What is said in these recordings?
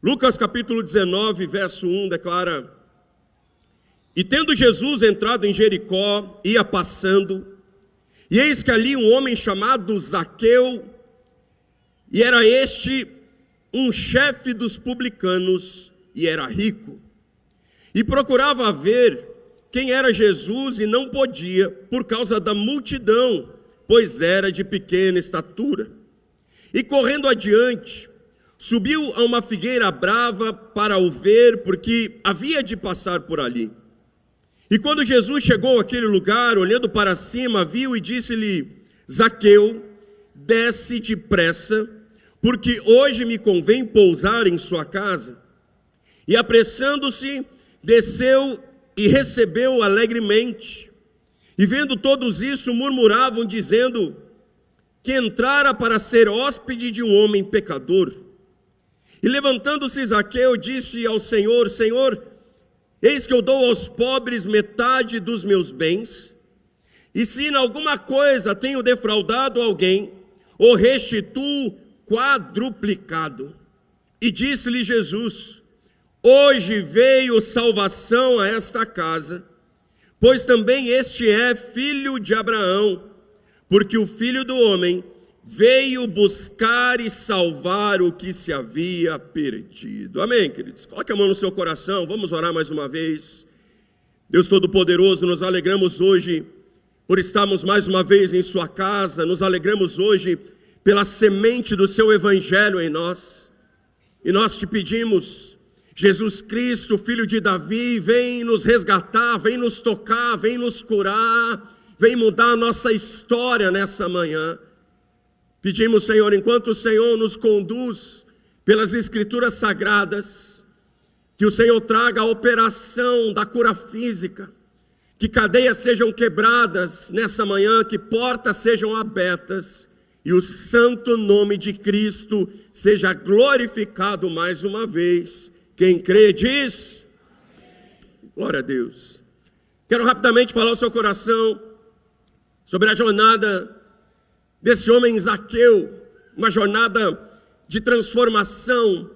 Lucas capítulo 19, verso 1 declara: E tendo Jesus entrado em Jericó, ia passando, e eis que ali um homem chamado Zaqueu, e era este um chefe dos publicanos, e era rico, e procurava ver quem era Jesus, e não podia, por causa da multidão, pois era de pequena estatura. E correndo adiante, subiu a uma figueira brava para o ver, porque havia de passar por ali. E quando Jesus chegou àquele lugar, olhando para cima, viu e disse-lhe: Zaqueu, desce depressa, porque hoje me convém pousar em sua casa. E apressando-se, desceu e recebeu alegremente. E vendo todos isso, murmuravam, dizendo que entrara para ser hóspede de um homem pecador. E levantando-se Zaqueu, disse ao Senhor: Senhor, eis que eu dou aos pobres metade dos meus bens, e se em alguma coisa tenho defraudado alguém, o restituo quadruplicado. E disse-lhe Jesus: Hoje veio salvação a esta casa, pois também este é filho de Abraão, porque o Filho do Homem veio buscar e salvar o que se havia perdido. Amém, queridos? Coloque a mão no seu coração, vamos orar mais uma vez. Deus Todo-Poderoso, nos alegramos hoje por estarmos mais uma vez em sua casa, nos alegramos hoje pela semente do seu evangelho em nós, e nós te pedimos: Jesus Cristo, Filho de Davi, vem nos resgatar, vem nos tocar, vem nos curar, vem mudar a nossa história nessa manhã. Pedimos, Senhor, enquanto o Senhor nos conduz pelas Escrituras Sagradas, que o Senhor traga a operação da cura física, que cadeias sejam quebradas nessa manhã, que portas sejam abertas, e o santo nome de Cristo seja glorificado mais uma vez. Quem crê diz: glória a Deus. Quero rapidamente falar ao seu coração sobre a jornada desse homem Zaqueu, uma jornada de transformação,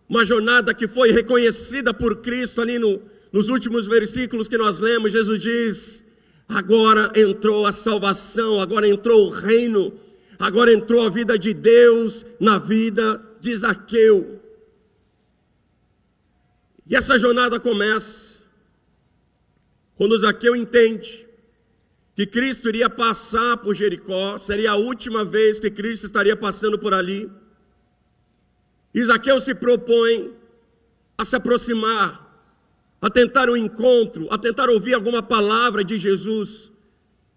uma jornada que foi reconhecida por Cristo ali nos últimos versículos que nós lemos. Jesus diz: agora entrou a salvação, agora entrou o reino, agora entrou a vida de Deus na vida de Zaqueu. E essa jornada começa quando Zaqueu entende que Cristo iria passar por Jericó, seria a última vez que Cristo estaria passando por ali. E Zaqueu se propõe a se aproximar, a tentar um encontro, a tentar ouvir alguma palavra de Jesus,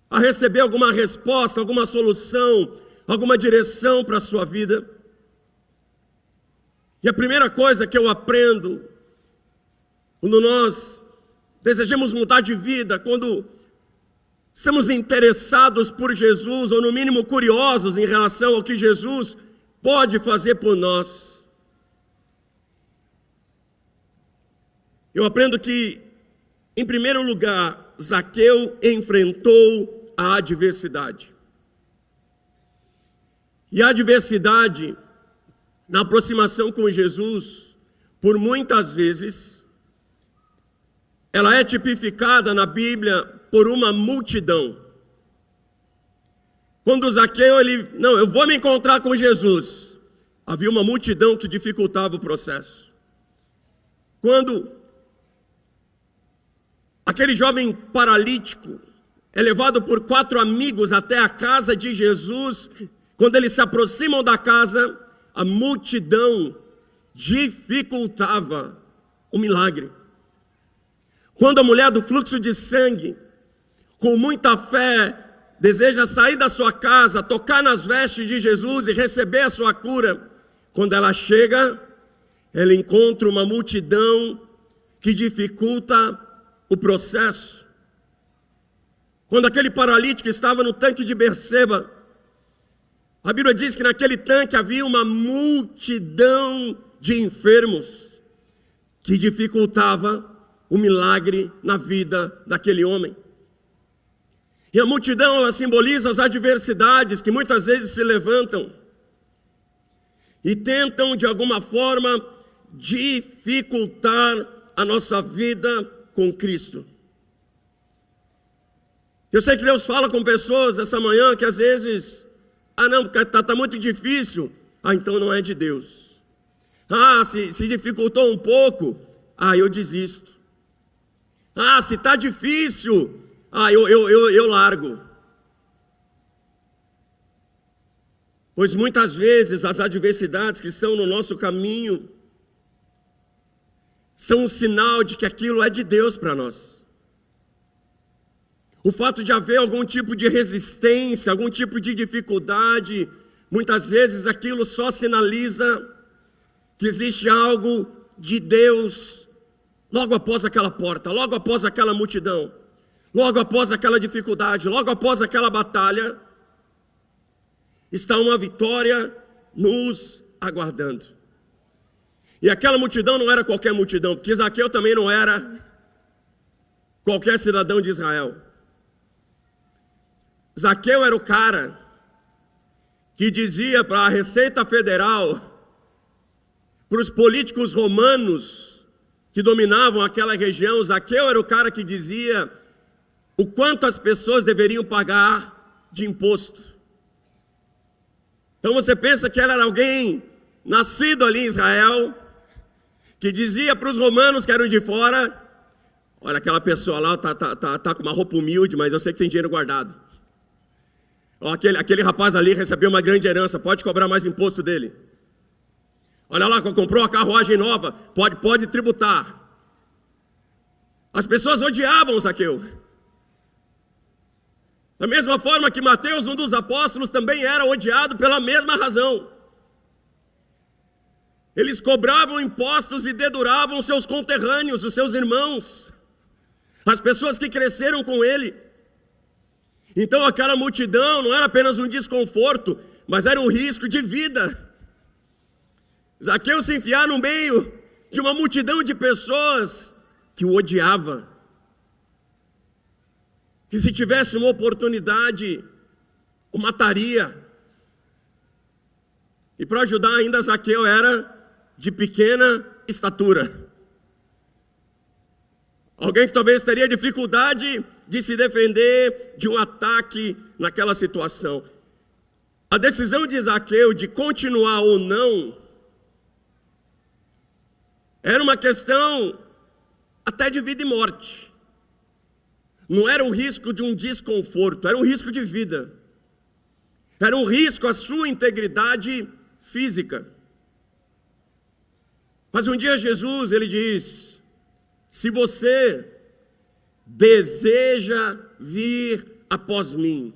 a receber alguma resposta, alguma solução, alguma direção para a sua vida. E a primeira coisa que eu aprendo, quando nós desejamos mudar de vida, quando estamos interessados por Jesus, ou no mínimo curiosos em relação ao que Jesus pode fazer por nós, eu aprendo que, em primeiro lugar, Zaqueu enfrentou a adversidade. E a adversidade, na aproximação com Jesus, por muitas vezes, ela é tipificada na Bíblia por uma multidão. Quando Zaqueu, eu vou me encontrar com Jesus, havia uma multidão que dificultava o processo. Quando aquele jovem paralítico é levado por 4 amigos até a casa de Jesus, quando eles se aproximam da casa, a multidão dificultava o milagre. Quando a mulher do fluxo de sangue, com muita fé, deseja sair da sua casa, tocar nas vestes de Jesus e receber a sua cura, quando ela chega, ela encontra uma multidão que dificulta o processo. Quando aquele paralítico estava no tanque de Berseba, a Bíblia diz que naquele tanque havia uma multidão de enfermos que dificultava o milagre na vida daquele homem. E a multidão, ela simboliza as adversidades que muitas vezes se levantam e tentam de alguma forma dificultar a nossa vida com Cristo. Eu sei que Deus fala com pessoas essa manhã que às vezes, não, porque está muito difícil. Então não é de Deus. Se dificultou um pouco, eu desisto. Se está difícil, eu largo. Pois muitas vezes as adversidades que estão no nosso caminho são um sinal de que aquilo é de Deus para nós. O fato de haver algum tipo de resistência, algum tipo de dificuldade, muitas vezes aquilo só sinaliza que existe algo de Deus logo após aquela porta, logo após aquela multidão, logo após aquela dificuldade, logo após aquela batalha, está uma vitória nos aguardando. E aquela multidão não era qualquer multidão, porque Zaqueu também não era qualquer cidadão de Israel. Zaqueu era o cara que dizia para a Receita Federal, para os políticos romanos que dominavam aquela região, Zaqueu era o cara que dizia o quanto as pessoas deveriam pagar de imposto. Então você pensa que era alguém nascido ali em Israel, que dizia para os romanos que eram de fora, olha, aquela pessoa lá tá com uma roupa humilde, mas eu sei que tem dinheiro guardado. Aquele rapaz ali recebeu uma grande herança, pode cobrar mais imposto dele. Olha lá, comprou uma carruagem nova, pode tributar. As pessoas odiavam Zaqueu. Da mesma forma que Mateus, um dos apóstolos, também era odiado pela mesma razão. Eles cobravam impostos e deduravam seus conterrâneos, os seus irmãos, as pessoas que cresceram com ele. Então aquela multidão não era apenas um desconforto, mas era um risco de vida. Zaqueu se enfiar no meio de uma multidão de pessoas que o odiava, que se tivesse uma oportunidade, o mataria. E para ajudar ainda, Zaqueu era de pequena estatura. Alguém que talvez teria dificuldade de se defender de um ataque naquela situação. A decisão de Zaqueu de continuar ou não era uma questão até de vida e morte. Não era o risco de um desconforto, era um risco de vida. Era um risco à sua integridade física. Mas um dia Jesus, ele diz: se você deseja vir após mim.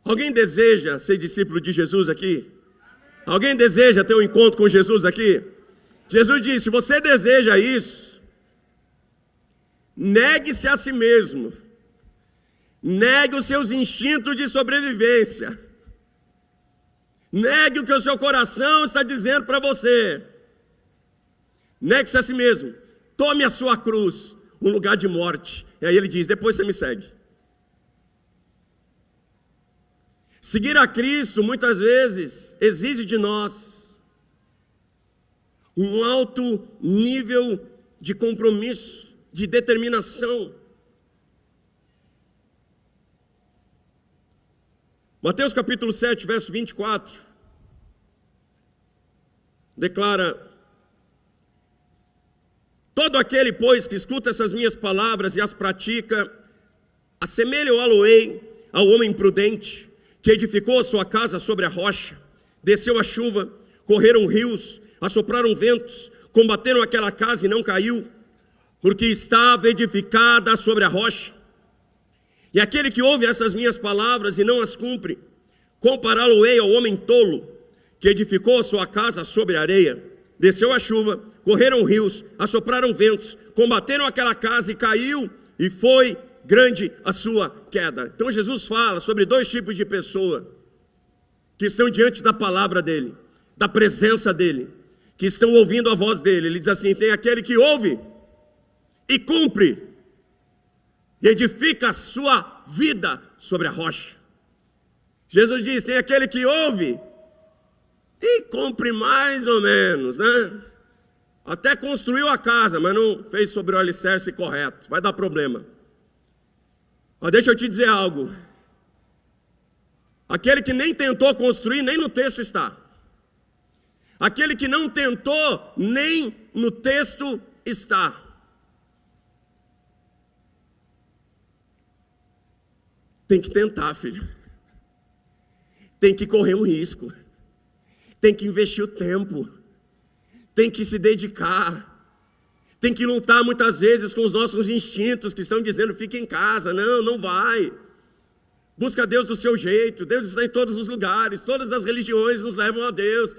Alguém deseja ser discípulo de Jesus aqui? Alguém deseja ter um encontro com Jesus aqui? Jesus disse: se você deseja isso, negue-se a si mesmo. Negue os seus instintos de sobrevivência. Negue o que o seu coração está dizendo para você. Negue-se a si mesmo. Tome a sua cruz, um lugar de morte. E aí ele diz: depois você me segue. Seguir a Cristo muitas vezes exige de nós um alto nível de compromisso, de determinação. Mateus capítulo 7, verso 24, declara: todo aquele, pois, que escuta essas minhas palavras e as pratica, assemelho-o-ei ao homem prudente, que edificou a sua casa sobre a rocha. Desceu a chuva, correram rios, assopraram ventos, combateram aquela casa e não caiu, porque estava edificada sobre a rocha. E aquele que ouve essas minhas palavras e não as cumpre, compará-lo-ei ao homem tolo, que edificou a sua casa sobre a areia. Desceu a chuva, correram rios, assopraram ventos, combateram aquela casa e caiu, e foi grande a sua queda. Então Jesus fala sobre dois tipos de pessoa que estão diante da palavra dele, da presença dele, que estão ouvindo a voz dele. Ele diz assim: tem aquele que ouve e cumpre, e edifica a sua vida sobre a rocha. Jesus diz: tem aquele que ouve e cumpre mais ou menos, né? Até construiu a casa, mas não fez sobre o alicerce correto. Vai dar problema. Mas deixa eu te dizer algo. Aquele que nem tentou construir, nem no texto está. Aquele que não tentou, nem no texto está. Tem que tentar, filho. Tem que correr um risco. Tem que investir o tempo. Tem que se dedicar. Tem que lutar muitas vezes com os nossos instintos que estão dizendo, fica em casa. Não, não vai. Busca Deus do seu jeito. Deus está em todos os lugares. Todas as religiões nos levam a Deus.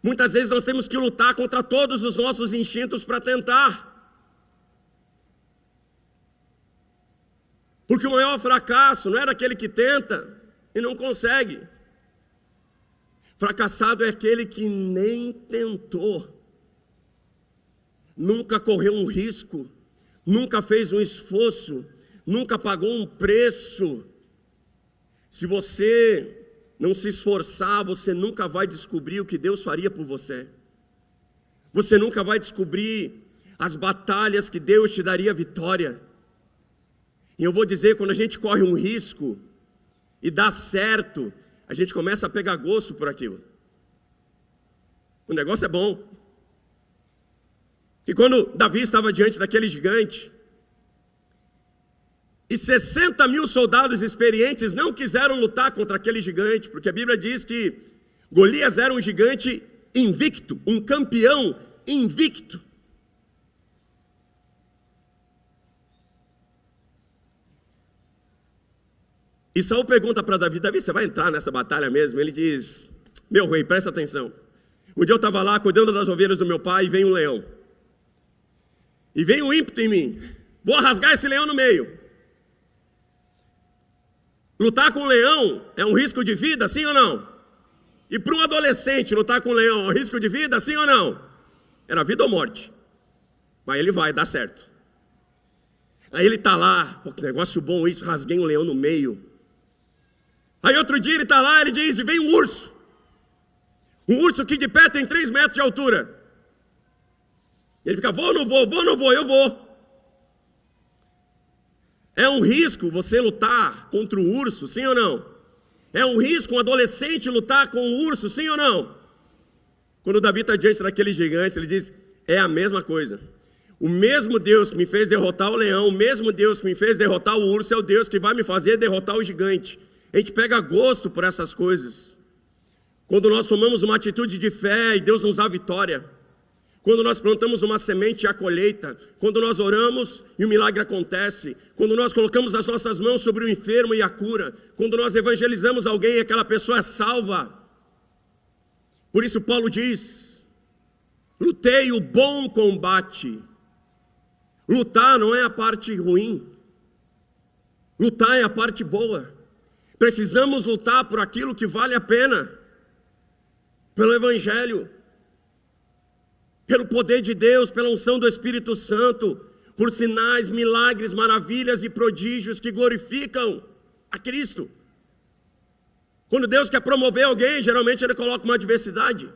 Muitas vezes nós temos que lutar contra todos os nossos instintos para tentar. Porque o maior fracasso não é daquele que tenta e não consegue. Fracassado é aquele que nem tentou. Nunca correu um risco, nunca fez um esforço, nunca pagou um preço. Se você não se esforçar, você nunca vai descobrir o que Deus faria por você. Você nunca vai descobrir as batalhas que Deus te daria vitória. E eu vou dizer, quando a gente corre um risco e dá certo, a gente começa a pegar gosto por aquilo. O negócio é bom. E quando Davi estava diante daquele gigante, e 60 mil soldados experientes não quiseram lutar contra aquele gigante, porque a Bíblia diz que Golias era um gigante invicto, um campeão invicto. E Saul pergunta para Davi, Davi, você vai entrar nessa batalha mesmo? Ele diz, meu rei, presta atenção. Um dia eu estava lá cuidando das ovelhas do meu pai e veio um leão. E veio um ímpeto em mim, vou rasgar esse leão no meio. Lutar com um leão é um risco de vida, sim ou não? E para um adolescente lutar com um leão é um risco de vida, sim ou não? Era vida ou morte. Mas ele vai, dá certo. Aí ele está lá, pô, que negócio bom isso, rasguei um leão no meio. Aí outro dia ele está lá, ele diz, vem um urso. Um urso que de pé tem 3 metros de altura. Ele fica, vou ou não vou, vou ou não vou, eu vou. É um risco você lutar contra o urso, sim ou não? É um risco um adolescente lutar com o urso, sim ou não? Quando Davi está diante daquele gigante, ele diz, é a mesma coisa. O mesmo Deus que me fez derrotar o leão, o mesmo Deus que me fez derrotar o urso, é o Deus que vai me fazer derrotar o gigante. A gente pega gosto por essas coisas. Quando nós tomamos uma atitude de fé e Deus nos dá vitória. Quando nós plantamos uma semente e a colheita, quando nós oramos e o milagre acontece, quando nós colocamos as nossas mãos sobre o enfermo e a cura, quando nós evangelizamos alguém e aquela pessoa é salva. Por isso Paulo diz, lutei o bom combate. Lutar não é a parte ruim, lutar é a parte boa. Precisamos lutar por aquilo que vale a pena, pelo evangelho, pelo poder de Deus, pela unção do Espírito Santo, por sinais, milagres, maravilhas e prodígios que glorificam a Cristo. Quando Deus quer promover alguém, geralmente Ele coloca uma adversidade.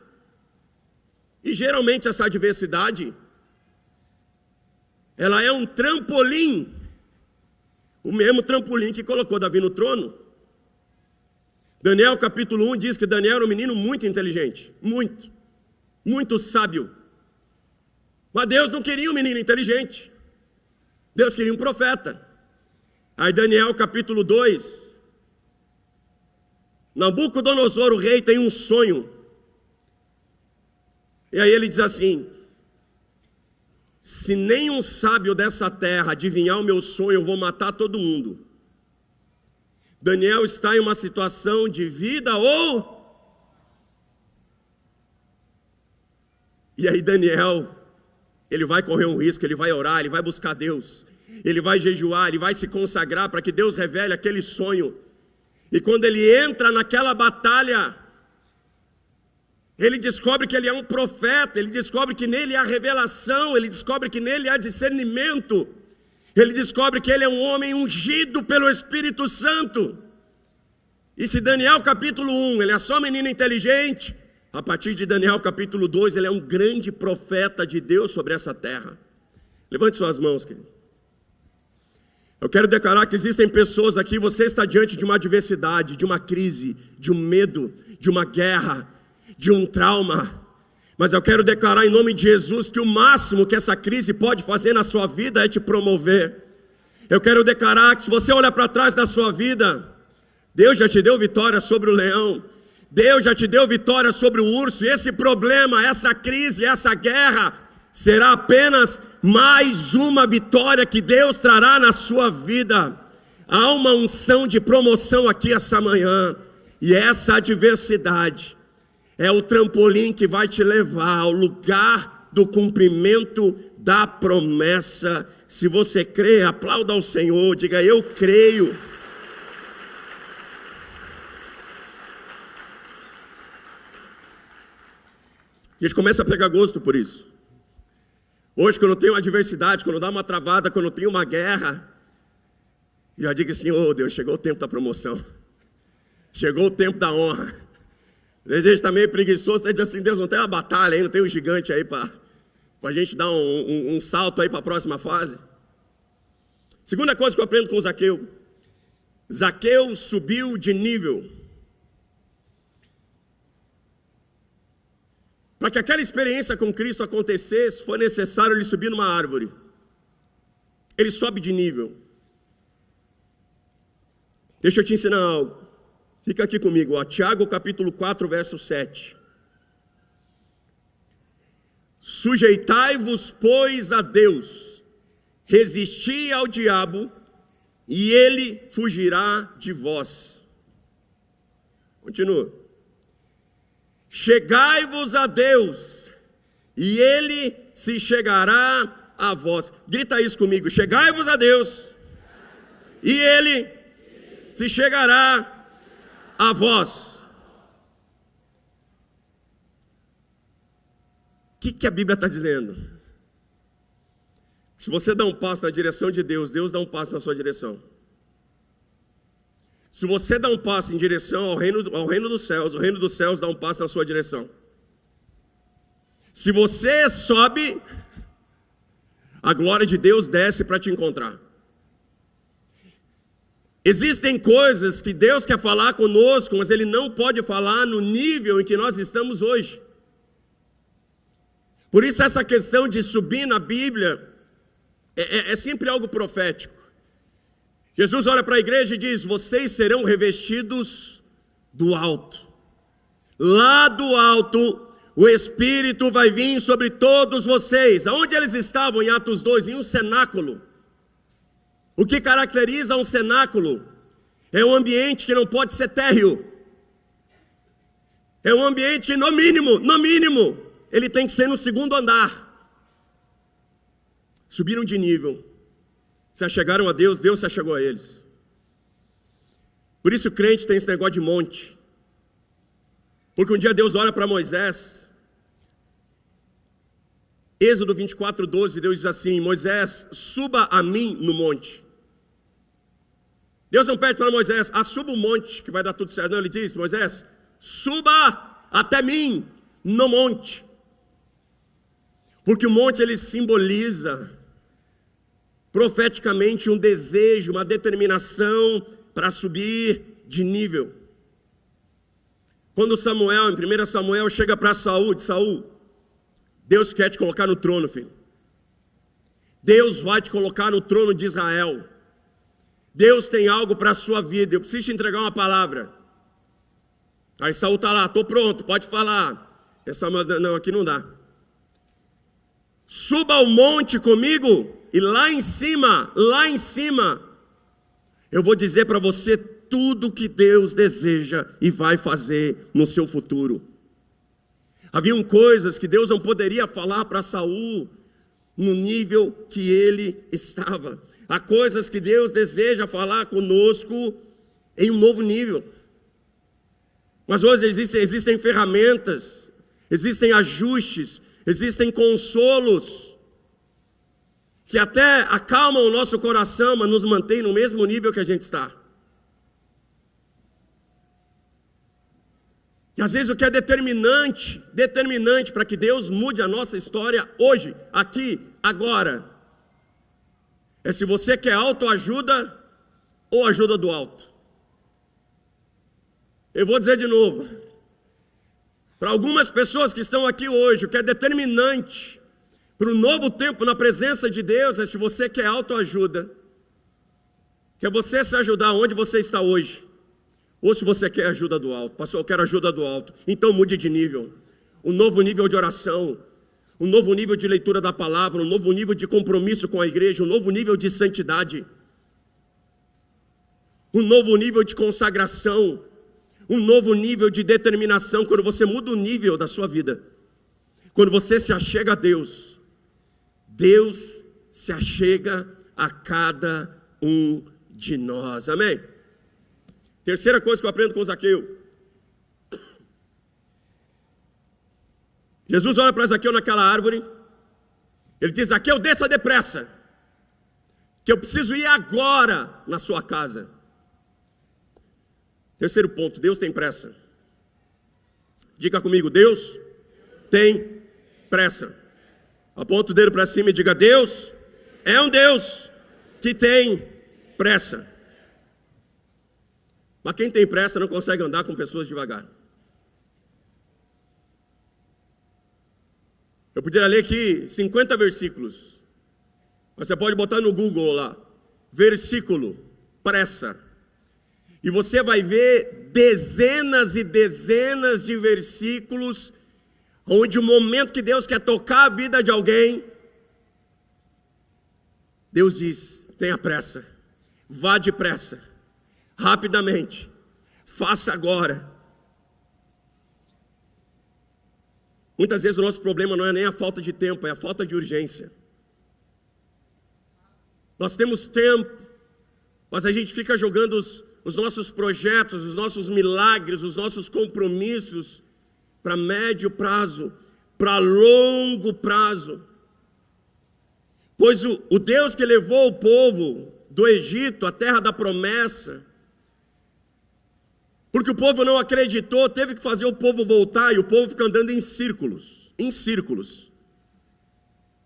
E geralmente essa adversidade, ela é um trampolim, o mesmo trampolim que colocou Davi no trono. Daniel capítulo 1 diz que Daniel era um menino muito inteligente, muito sábio. Mas Deus não queria um menino inteligente, Deus queria um profeta. Aí Daniel capítulo 2, Nabucodonosor, o rei, tem um sonho. E aí ele diz assim, se nenhum sábio dessa terra adivinhar o meu sonho, eu vou matar todo mundo. Daniel está em uma situação de vida ou... E aí Daniel, ele vai correr um risco, ele vai orar, ele vai buscar Deus, ele vai jejuar, ele vai se consagrar para que Deus revele aquele sonho. E quando ele entra naquela batalha, ele descobre que ele é um profeta, ele descobre que nele há revelação, ele descobre que nele há discernimento, ele descobre que ele é um homem ungido pelo Espírito Santo. E se Daniel capítulo 1, ele é só menino inteligente, A partir de Daniel capítulo 2, ele é um grande profeta de Deus sobre essa terra. Levante suas mãos, querido. Eu quero declarar que existem pessoas aqui, você está diante de uma adversidade, de uma crise, de um medo, de uma guerra, de um trauma. Mas eu quero declarar em nome de Jesus que o máximo que essa crise pode fazer na sua vida é te promover. Eu quero declarar que se você olhar para trás da sua vida, Deus já te deu vitória sobre o leão. Deus já te deu vitória sobre o urso. E esse problema, essa crise, essa guerra será apenas mais uma vitória que Deus trará na sua vida. Há uma unção de promoção aqui essa manhã. E essa adversidade é o trampolim que vai te levar ao lugar do cumprimento da promessa. Se você crê, aplauda ao Senhor, diga: eu creio. A gente começa a pegar gosto por isso. Hoje, quando eu tenho uma adversidade, quando dá uma travada, quando eu tenho uma guerra, já digo assim: oh Deus, chegou o tempo da promoção. Chegou o tempo da honra. A gente está meio preguiçoso, você diz assim: Deus, não tem uma batalha aí, não tem um gigante aí para a gente dar um salto aí para a próxima fase. Segunda coisa que eu aprendo com Zaqueu. Zaqueu subiu de nível. Para que aquela experiência com Cristo acontecesse, foi necessário ele subir numa árvore. Ele sobe de nível. Deixa eu te ensinar algo. Fica aqui comigo, ó. Tiago capítulo 4, verso 7. Sujeitai-vos, pois, a Deus, resisti ao diabo, e ele fugirá de vós. Continua. Chegai-vos a Deus, e ele se chegará a vós. Grita isso comigo: chegai-vos a Deus, e ele se chegará a vós. O que a Bíblia está dizendo? Se você dá um passo na direção de Deus, Deus dá um passo na sua direção. Se você dá um passo em direção ao reino dos céus, o reino dos céus dá um passo na sua direção. Se você sobe, a glória de Deus desce para te encontrar. Existem coisas que Deus quer falar conosco, mas Ele não pode falar no nível em que nós estamos hoje. Por isso essa questão de subir na Bíblia é sempre algo profético. Jesus olha para a igreja e diz: vocês serão revestidos do alto. Lá do alto, o Espírito vai vir sobre todos vocês. Aonde eles estavam em Atos 2? Em um cenáculo. O que caracteriza um cenáculo? É um ambiente que não pode ser térreo. É um ambiente que no mínimo, ele tem que ser no segundo andar. Subiram de nível. Se achegaram a Deus, Deus se achegou a eles. Por isso o crente tem esse negócio de monte. Porque um dia Deus olha para Moisés. Êxodo 24, 12, Deus diz assim: Moisés, suba a mim no monte. Deus não pede para Moisés: suba o monte que vai dar tudo certo. Não, ele diz: Moisés, suba até mim no monte. Porque o monte ele simboliza profeticamente um desejo, uma determinação para subir de nível. Quando Samuel, em 1 Samuel, chega para Saul, diz: Saul, Deus quer te colocar no trono, filho. Deus vai te colocar no trono de Israel. Deus tem algo para a sua vida, eu preciso te entregar uma palavra. Aí Saul está lá: estou pronto, pode falar. E Samuel: não, aqui não dá. Suba ao monte comigo, e lá em cima, eu vou dizer para você tudo que Deus deseja e vai fazer no seu futuro. Haviam coisas que Deus não poderia falar para Saul no nível que ele estava. Há coisas que Deus deseja falar conosco em um novo nível. Mas hoje existem ferramentas, existem ajustes, existem consolos que até acalmam o nosso coração, mas nos mantém no mesmo nível que a gente está. E às vezes o que é determinante para que Deus mude a nossa história hoje, aqui, agora, é se você quer autoajuda ou ajuda do alto. Eu vou dizer de novo. Para algumas pessoas que estão aqui hoje, o que é determinante para um novo tempo na presença de Deus é se você quer autoajuda, quer você se ajudar onde você está hoje, ou se você quer ajuda do alto. Pastor, eu quero ajuda do alto. Então mude de nível. Um novo nível de oração, um novo nível de leitura da palavra, um novo nível de compromisso com a igreja, um novo nível de santidade, um novo nível de consagração, um novo nível de determinação. Quando você muda o nível da sua vida, quando você se achega a Deus, Deus se achega a cada um de nós, amém? Terceira coisa que eu aprendo com Zaqueu. Jesus olha para Zaqueu naquela árvore, ele diz: Zaqueu, desça depressa, que eu preciso ir agora na sua casa. Terceiro ponto, Deus tem pressa. Diga comigo, Deus tem pressa. Aponta o dedo para cima e diga: Deus é um Deus que tem pressa. Mas quem tem pressa não consegue andar com pessoas devagar. Eu poderia ler aqui 50 versículos. Mas você pode botar no Google lá, versículo, pressa. E você vai ver dezenas e dezenas de versículos onde o momento que Deus quer tocar a vida de alguém, Deus diz: tenha pressa, vá depressa, rapidamente, faça agora. Muitas vezes o nosso problema não é nem a falta de tempo, é a falta de urgência. Nós temos tempo, mas a gente fica jogando os nossos projetos, os nossos milagres, os nossos compromissos para médio prazo, para longo prazo. Pois o Deus que levou o povo do Egito, a terra da promessa, porque o povo não acreditou, teve que fazer o povo voltar, e o povo fica andando em círculos, em círculos.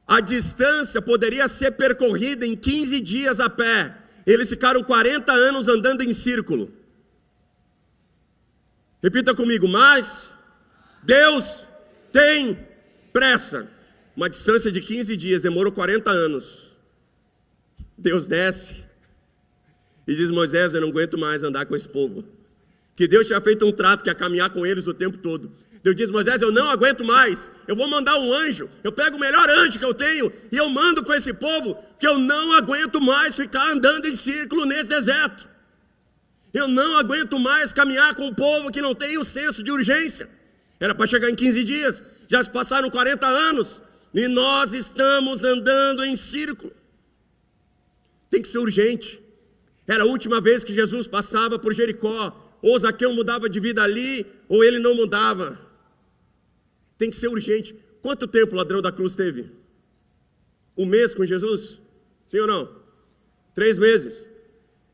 A distância poderia ser percorrida em 15 dias a pé. Eles ficaram 40 anos andando em círculo. Repita comigo: mas Deus tem pressa. Uma distância de 15 dias, demorou 40 anos. Deus desce e diz: Moisés, eu não aguento mais andar com esse povo. Que Deus tinha feito um trato que ia caminhar com eles o tempo todo. Deus diz: Moisés, eu não aguento mais, eu vou mandar um anjo, eu pego o melhor anjo que eu tenho e eu mando com esse povo, que eu não aguento mais ficar andando em círculo nesse deserto. Eu não aguento mais caminhar com um povo que não tem o senso de urgência. Era para chegar em 15 dias, já se passaram 40 anos e nós estamos andando em círculo. Tem que ser urgente. Era a última vez que Jesus passava por Jericó. Ou Zaqueu mudava de vida ali, ou ele não mudava. Tem que ser urgente. Quanto tempo o ladrão da cruz teve? Um mês com Jesus? Sim ou não? 3 meses?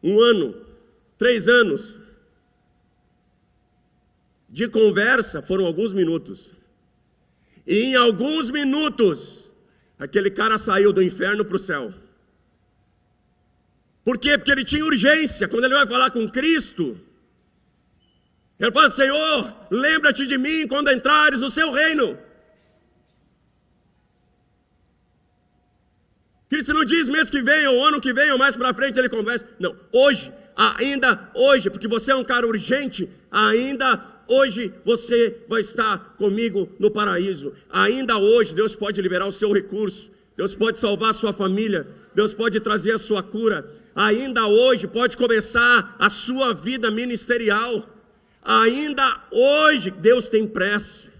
1 ano? 3 anos? De conversa foram alguns minutos. E em alguns minutos, aquele cara saiu do inferno para o céu. Por quê? Porque ele tinha urgência. Quando ele vai falar com Cristo, ele fala: Senhor, lembra-te de mim quando entrares no seu reino. Cristo não diz mês que vem, ou ano que vem, ou mais para frente ele conversa. Não, hoje, ainda hoje, porque você é um cara urgente, ainda hoje você vai estar comigo no paraíso. Ainda hoje Deus pode liberar o seu recurso, Deus pode salvar a sua família, Deus pode trazer a sua cura. Ainda hoje pode começar a sua vida ministerial. Ainda hoje Deus tem pressa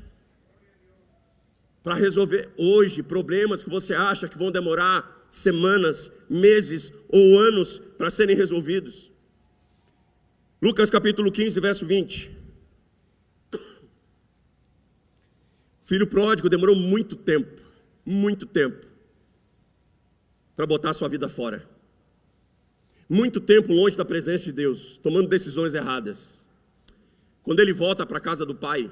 para resolver hoje problemas que você acha que vão demorar semanas, meses ou anos para serem resolvidos. Lucas capítulo 15, verso 20. O filho pródigo demorou muito tempo para botar a sua vida fora. Muito tempo longe da presença de Deus, tomando decisões erradas. quando ele volta para a casa do pai.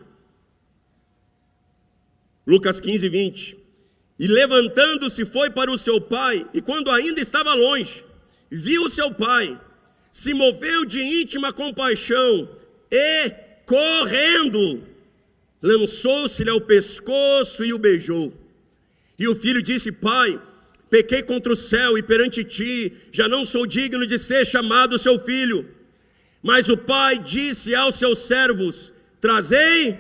Lucas 15, 20. E levantando-se foi para o seu pai, e quando ainda estava longe, viu o seu pai, se moveu de íntima compaixão e, correndo, lançou-se-lhe ao pescoço e o beijou. E o filho disse: pai, pequei contra o céu e perante ti, já não sou digno de ser chamado seu filho. Mas o pai disse aos seus servos: trazei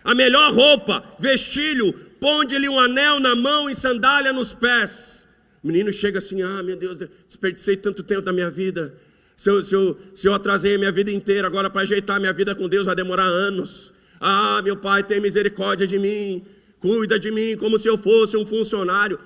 a melhor roupa, vestilho, ponde-lhe um anel na mão e sandália nos pés. O menino chega assim: ah, meu Deus, desperdicei tanto tempo da minha vida. Se eu atrasei a minha vida inteira, agora para ajeitar a minha vida com Deus vai demorar anos. Ah, meu pai, tem misericórdia de mim, cuida de mim como se eu fosse um funcionário.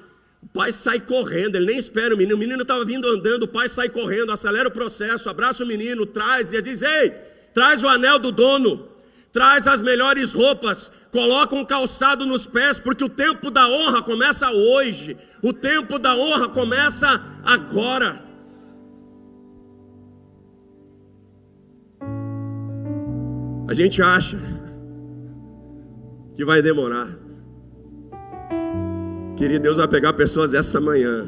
O pai sai correndo, ele nem espera o menino estava vindo andando, o pai sai correndo, acelera o processo, abraça o menino, traz e diz: ei, traz o anel do dono, traz as melhores roupas, coloca um calçado nos pés, porque o tempo da honra começa hoje, o tempo da honra começa agora. A gente acha que vai demorar. Querido, Deus vai pegar pessoas essa manhã.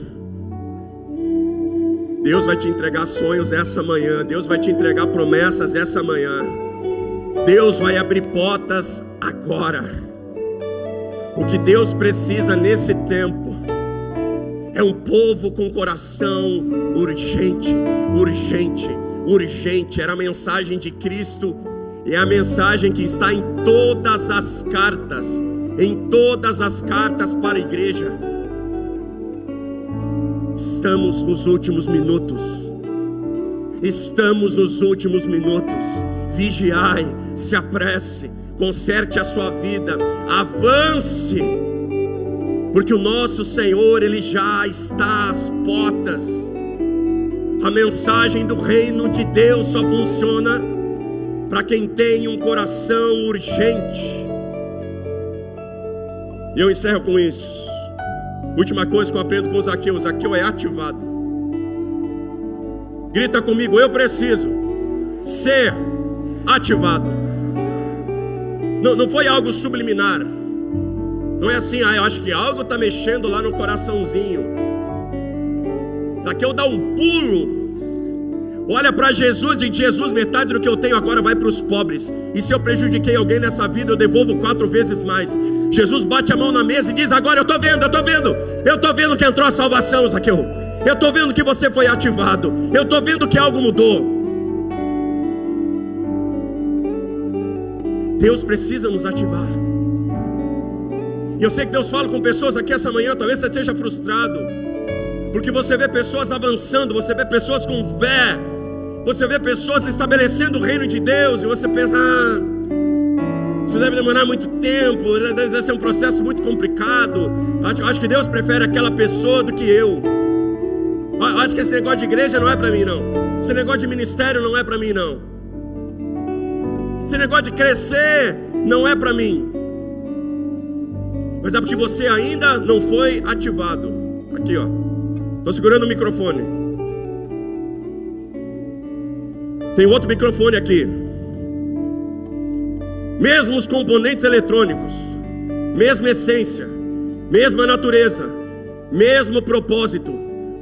Deus vai te entregar sonhos essa manhã. Deus vai te entregar promessas essa manhã. Deus vai abrir portas agora. O que Deus precisa nesse tempo é um povo com coração urgente, urgente, urgente. Era a mensagem de Cristo. E é a mensagem que está em todas as cartas para a igreja. Estamos nos últimos minutos. Vigiai, se apresse, conserte a sua vida, avance, porque o nosso Senhor, Ele já está às portas. A mensagem do reino de Deus só funciona para quem tem um coração urgente. E eu encerro com isso. Última coisa que eu aprendo com o Zaqueu. O Zaqueu é ativado. Grita comigo: eu preciso ser ativado. Não foi algo subliminar. Não é assim: eu acho que algo está mexendo lá no coraçãozinho. Zaqueu dá um pulo, olha para Jesus e diz: Jesus, metade do que eu tenho agora vai para os pobres. E se eu prejudiquei alguém nessa vida, eu devolvo 4 vezes mais. Jesus bate a mão na mesa e diz: agora eu estou vendo que entrou a salvação, Zaqueu. Eu estou vendo que você foi ativado. Eu estou vendo que algo mudou. Deus precisa nos ativar. E eu sei que Deus fala com pessoas aqui essa manhã. Talvez você esteja frustrado, porque você vê pessoas avançando, você vê pessoas com fé, você vê pessoas estabelecendo o reino de Deus, e você pensa: isso deve demorar muito tempo, deve ser um processo muito complicado. Acho que Deus prefere aquela pessoa do que eu. Acho que esse negócio de igreja não é para mim, não. Esse negócio de ministério não é para mim, não. Esse negócio de crescer não é para mim. Mas é porque você ainda não foi ativado. Aqui, ó. Estou segurando o microfone. Tem outro microfone aqui. Mesmos componentes eletrônicos, mesma essência, mesma natureza, mesmo propósito,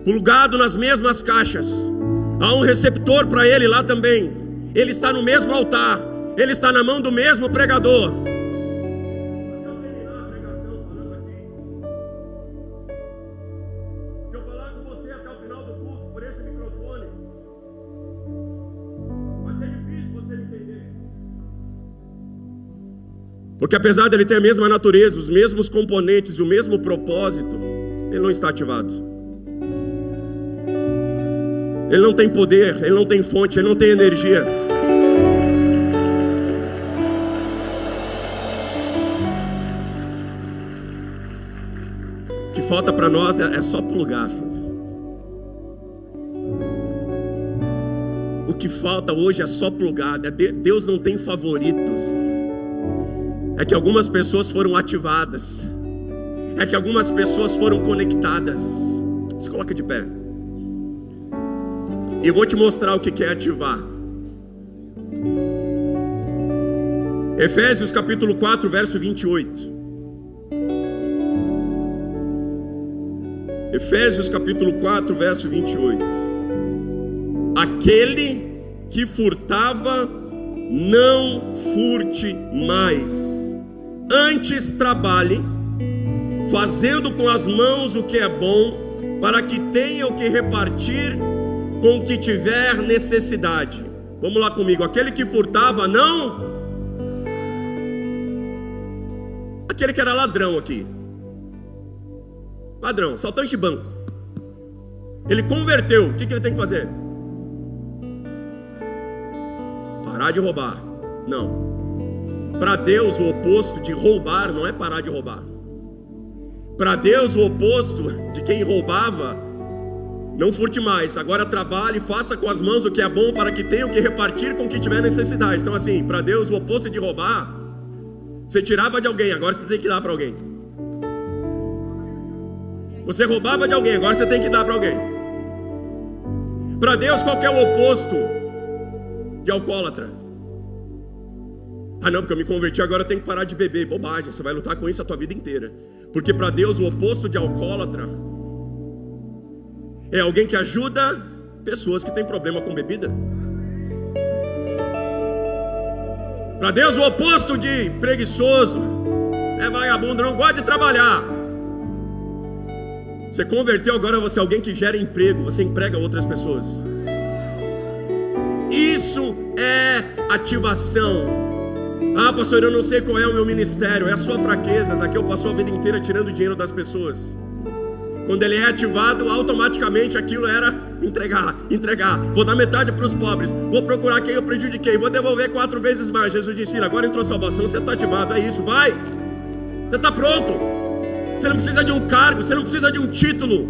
plugado nas mesmas caixas. Há um receptor para ele lá também. Ele está no mesmo altar. Ele está na mão do mesmo pregador. Porque apesar dele ter a mesma natureza, os mesmos componentes e o mesmo propósito, ele não está ativado. Ele não tem poder, ele não tem fonte, ele não tem energia. O que falta para nós é só plugar, filho. O que falta hoje é só plugar. Deus não tem favoritos. É que algumas pessoas foram ativadas. É que algumas pessoas foram conectadas. Se coloca de pé. E vou te mostrar o que é ativar. Efésios capítulo 4, verso 28. Efésios capítulo 4, verso 28. Aquele que furtava, não furte mais. Antes trabalhe, fazendo com as mãos o que é bom, para que tenha o que repartir com o que tiver necessidade. Vamos lá comigo. Aquele que furtava, não. Aquele que era ladrão aqui. Ladrão, assaltante de banco. Ele converteu. O que ele tem que fazer? Parar de roubar. Não. Para Deus, o oposto de roubar não é parar de roubar. Para Deus, o oposto de quem roubava, não furte mais. Agora trabalhe, faça com as mãos o que é bom, para que tenha o que repartir com o que tiver necessidade. Então assim, para Deus, o oposto de roubar, você tirava de alguém, agora você tem que dar para alguém. Você roubava de alguém, agora você tem que dar para alguém. Para Deus, qual que é o oposto de alcoólatra? Ah não, porque eu me converti, agora eu tenho que parar de beber. Bobagem, você vai lutar com isso a tua vida inteira. Porque para Deus, o oposto de alcoólatra é alguém que ajuda pessoas que têm problema com bebida. Para Deus, o oposto de preguiçoso é vagabundo, não gosta de trabalhar. Você converteu, agora você é alguém que gera emprego, você emprega outras pessoas. Isso é ativação. Ah, pastor, eu não sei qual é o meu ministério. É a sua fraqueza. Zaqueu passou a vida inteira tirando dinheiro das pessoas. Quando ele é ativado, automaticamente aquilo era entregar. Vou dar metade para os pobres. Vou procurar quem eu prejudiquei. Vou devolver 4 vezes mais. Jesus disse: agora entrou salvação, você está ativado. É isso, vai. Você está pronto. Você não precisa de um cargo, você não precisa de um título.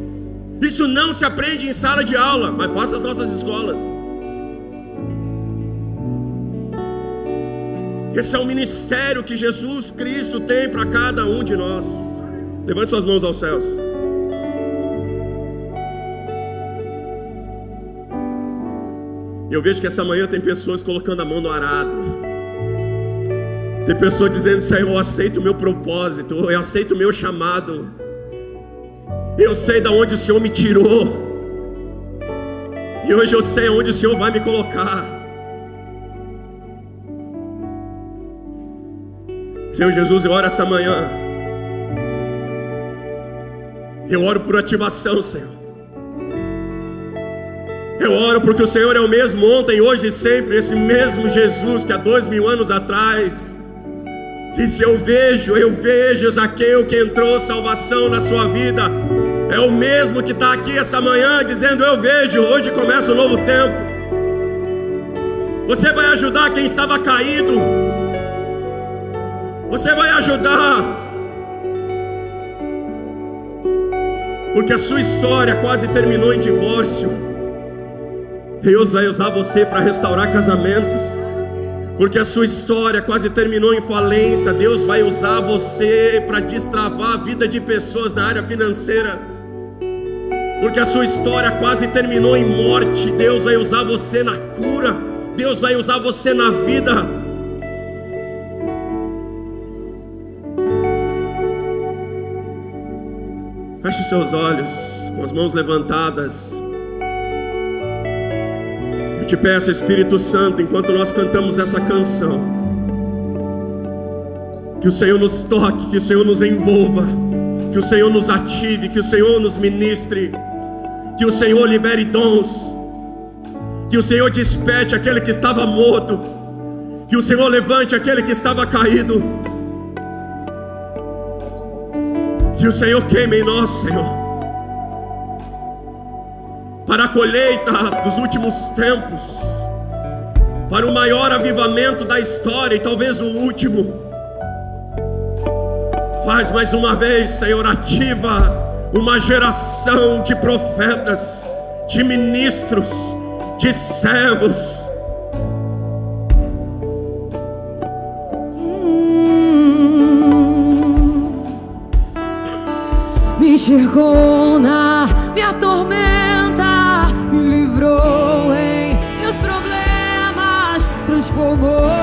Isso não se aprende em sala de aula, mas faça as nossas escolas. Esse é o ministério que Jesus Cristo tem para cada um de nós. Levante suas mãos aos céus. Eu vejo que essa manhã tem pessoas colocando a mão no arado. Tem pessoas dizendo: Senhor, eu aceito o meu propósito, eu aceito o meu chamado. Eu sei de onde o Senhor me tirou, e hoje eu sei onde o Senhor vai me colocar. Senhor Jesus, eu oro essa manhã. Eu oro por ativação, Senhor. Eu oro porque o Senhor é o mesmo ontem, hoje e sempre. Esse mesmo Jesus que há 2000 anos atrás disse: eu vejo Zaqueu, que entrou salvação na sua vida. É o mesmo que está aqui essa manhã dizendo: eu vejo, hoje começa um novo tempo. Você vai ajudar quem estava caído. Você vai ajudar, porque a sua história quase terminou em divórcio. Deus vai usar você para restaurar casamentos. Porque a sua história quase terminou em falência. Deus vai usar você para destravar a vida de pessoas na área financeira. Porque a sua história quase terminou em morte. Deus vai usar você na cura. Deus vai usar você na vida. Feche seus olhos, com as mãos levantadas. Eu te peço, Espírito Santo, enquanto nós cantamos essa canção, que o Senhor nos toque, que o Senhor nos envolva, que o Senhor nos ative, que o Senhor nos ministre, que o Senhor libere dons, que o Senhor desperte aquele que estava morto, que o Senhor levante aquele que estava caído, que o Senhor queime em nós, Senhor, para a colheita dos últimos tempos, para o maior avivamento da história e talvez o último. Faz mais uma vez, Senhor, ativa uma geração de profetas, de ministros, de servos. Me enxergou na minha tormenta, me livrou meus problemas transformou.